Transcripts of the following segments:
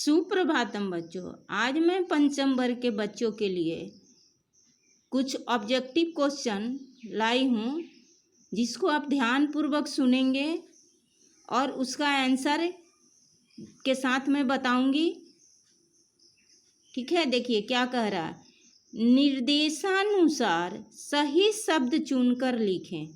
सुप्रभातम बच्चों। आज मैं पंचम वर्ग के बच्चों के लिए कुछ ऑब्जेक्टिव क्वेश्चन लाई हूँ, जिसको आप ध्यानपूर्वक सुनेंगे और उसका आंसर के साथ मैं बताऊंगी। ठीक है, देखिए क्या कह रहा है। निर्देशानुसार सही शब्द चुनकर लिखें।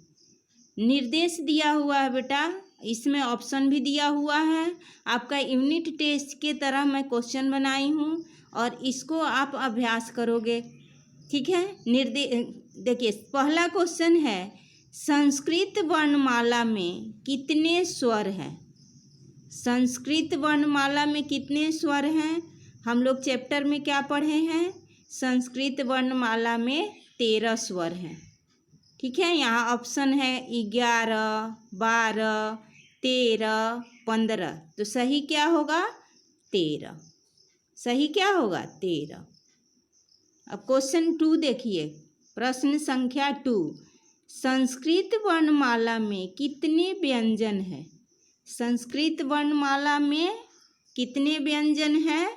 निर्देश दिया हुआ है बेटा, इसमें ऑप्शन भी दिया हुआ है। आपका यूनिट टेस्ट के तरह मैं क्वेश्चन बनाई हूँ और इसको आप अभ्यास करोगे। ठीक है, देखिए पहला क्वेश्चन है, संस्कृत वर्णमाला में कितने स्वर हैं? संस्कृत वर्णमाला में कितने स्वर हैं? हम लोग चैप्टर में क्या पढ़े हैं? संस्कृत वर्णमाला में 13 स्वर हैं। ठीक है, यहाँ ऑप्शन है 11, 12, 13, 15। तो सही क्या होगा? 13। सही क्या होगा? 13। अब क्वेश्चन 2 देखिए, प्रश्न संख्या 2, संस्कृत वर्णमाला में कितने व्यंजन हैं? संस्कृत वर्णमाला में कितने व्यंजन हैं?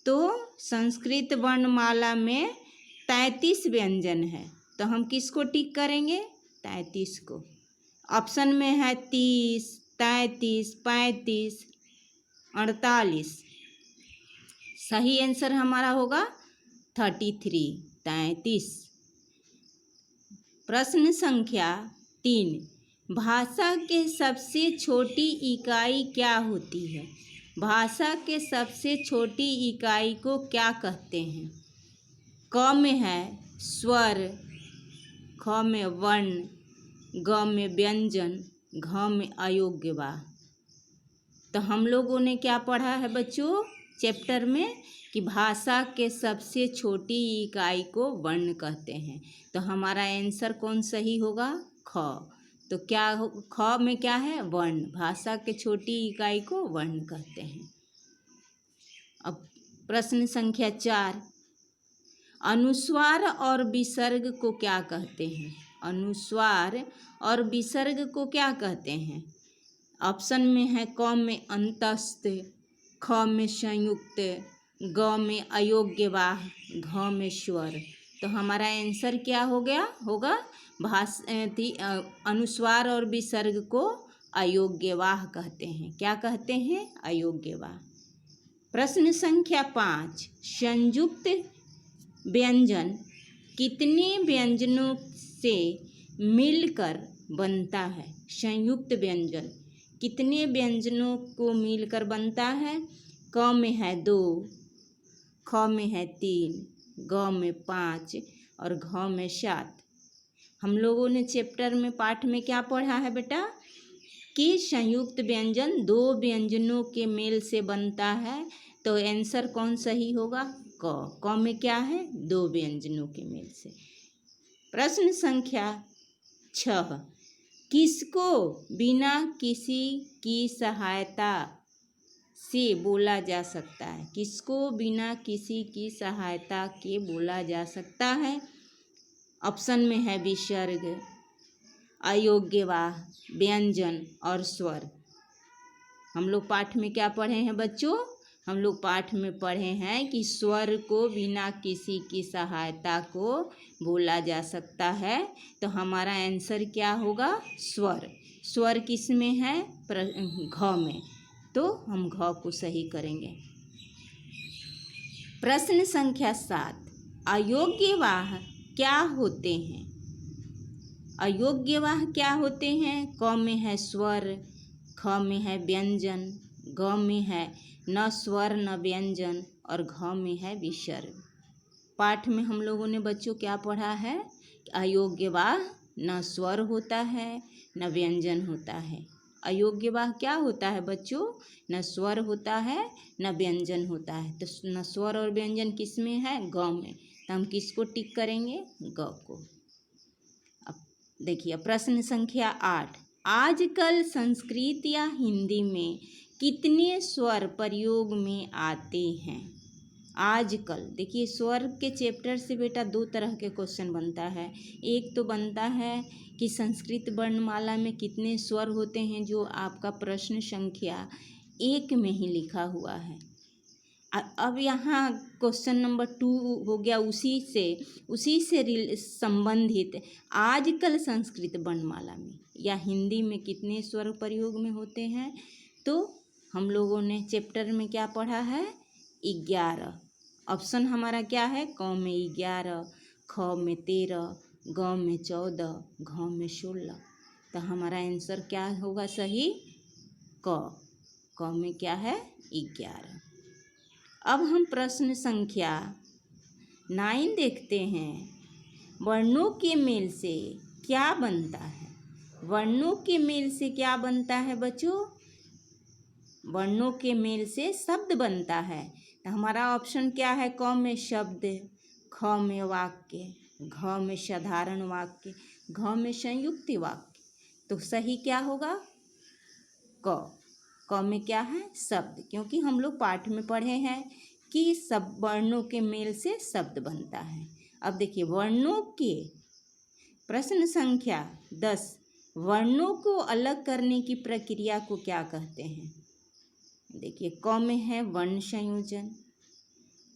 तो संस्कृत वर्णमाला में 33 व्यंजन है। तो हम किसको टिक करेंगे? 33 को। ऑप्शन में है 30, 33, 35, 48। सही आंसर हमारा होगा 33, 33। प्रश्न संख्या 3, भाषा के सबसे छोटी इकाई क्या होती है? भाषा के सबसे छोटी इकाई को क्या कहते हैं? क में है स्वर, ख में वर्ण, ग में व्यंजन, घ में अयोग्य वा। तो हम लोगों ने क्या पढ़ा है बच्चों चैप्टर में कि भाषा के सबसे छोटी इकाई को वर्ण कहते हैं। तो हमारा आंसर कौन सही होगा? ख। तो क्या ख में क्या है? वर्ण। भाषा के छोटी इकाई को वर्ण कहते हैं। अब प्रश्न संख्या 4, अनुस्वार और विसर्ग को क्या कहते हैं? अनुस्वार और विसर्ग को क्या कहते हैं? ऑप्शन में है क में अंतस्थ, ख में संयुक्त, ग में अयोग्यवाह, घ में स्वर। तो हमारा आंसर क्या हो गया? होगा अनुस्वार और विसर्ग को अयोग्यवाह कहते हैं। क्या कहते हैं? अयोग्यवाह। प्रश्न संख्या 5, संयुक्त व्यंजन कितने व्यंजनों से मिलकर बनता है? संयुक्त व्यंजन कितने व्यंजनों को मिलकर बनता है? क में है 2, ख में है 3, ग में 5 और घ में 7। हम लोगों ने चैप्टर में पाठ में क्या पढ़ा है बेटा कि संयुक्त व्यंजन 2 व्यंजनों के मेल से बनता है। तो आंसर कौन सही होगा? क में क्या है? 2 व्यंजनों के मेल से। प्रश्न संख्या 6, किसको बिना किसी की सहायता से बोला जा सकता है? किसको बिना किसी की सहायता के बोला जा सकता है? ऑप्शन में है विसर्ग, अयोग्यवाह, व्यंजन और स्वर। हम लोग पाठ में क्या पढ़े हैं बच्चों? हम लोग पाठ में पढ़े हैं कि स्वर को बिना किसी की सहायता को बोला जा सकता है। तो हमारा आंसर क्या होगा? स्वर। स्वर किस में है? घ में। तो हम घ को सही करेंगे। प्रश्न संख्या 7, अयोग्यवाह क्या होते हैं? अयोग्यवाह क्या होते हैं? क में है स्वर, ख में है व्यंजन, ग में है न स्वर न व्यंजन और घ में है विसर्ग। पाठ में हम लोगों ने बच्चों क्या पढ़ा है? अयोग्यवाह न स्वर होता है न व्यंजन होता है। अयोग्यवाह क्या होता है बच्चों? न स्वर होता है न व्यंजन होता है। तो न स्वर और व्यंजन किस में है? ग में। तो हम किसको टिक करेंगे? ग को। अब देखिए प्रश्न संख्या 8, आजकल संस्कृत या हिंदी में कितने स्वर प्रयोग में आते हैं? आजकल देखिए स्वर के चैप्टर से बेटा 2 तरह के क्वेश्चन बनता है। एक तो बनता है कि संस्कृत वर्णमाला में कितने स्वर होते हैं, जो आपका प्रश्न संख्या 1 में ही लिखा हुआ है। अब यहाँ क्वेश्चन नंबर 2 हो गया उसी से संबंधित। आजकल संस्कृत वर्णमाला में या हिंदी में कितने स्वर प्रयोग में होते हैं? तो हम लोगों ने चैप्टर में क्या पढ़ा है? 11। ऑप्शन हमारा क्या है? क में 11, ख में 13, ग में 14, घ में 16। तो हमारा आंसर क्या होगा सही? क में क्या है? 11। अब हम प्रश्न संख्या 9 देखते हैं। वर्णों के मेल से क्या बनता है? वर्णों के मेल से क्या बनता है बच्चों? वर्णों के मेल से शब्द बनता है। तो हमारा ऑप्शन क्या है? क में शब्द, ख में वाक्य, घ में साधारण वाक्य, घ में संयुक्त वाक्य। तो सही क्या होगा? क में क्या है? शब्द, क्योंकि हम लोग पाठ में पढ़े हैं कि सब वर्णों के मेल से शब्द बनता है। अब देखिए वर्णों के प्रश्न संख्या 10। वर्णों को अलग करने की प्रक्रिया को क्या कहते हैं? देखिए क में है वर्ण संयोजन,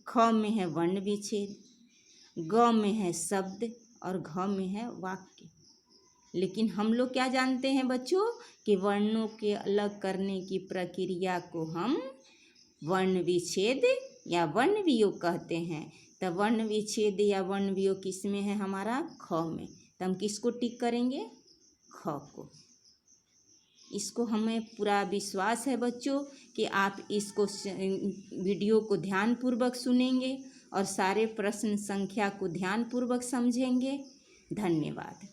ख में है वर्ण विच्छेद, ग में है शब्द और घ में है वाक्य। लेकिन हम लोग क्या जानते हैं बच्चों कि वर्णों के अलग करने की प्रक्रिया को हम वर्ण विच्छेद या वर्ण वियोग कहते हैं। तो वर्ण विच्छेद या वर्ण वियोग किस में है? हमारा ख में। तो हम किसको टिक करेंगे? ख को। इसको हमें पूरा विश्वास है बच्चों कि आप इसको वीडियो को ध्यानपूर्वक सुनेंगे और सारे प्रश्न संख्या को ध्यानपूर्वक समझेंगे। धन्यवाद।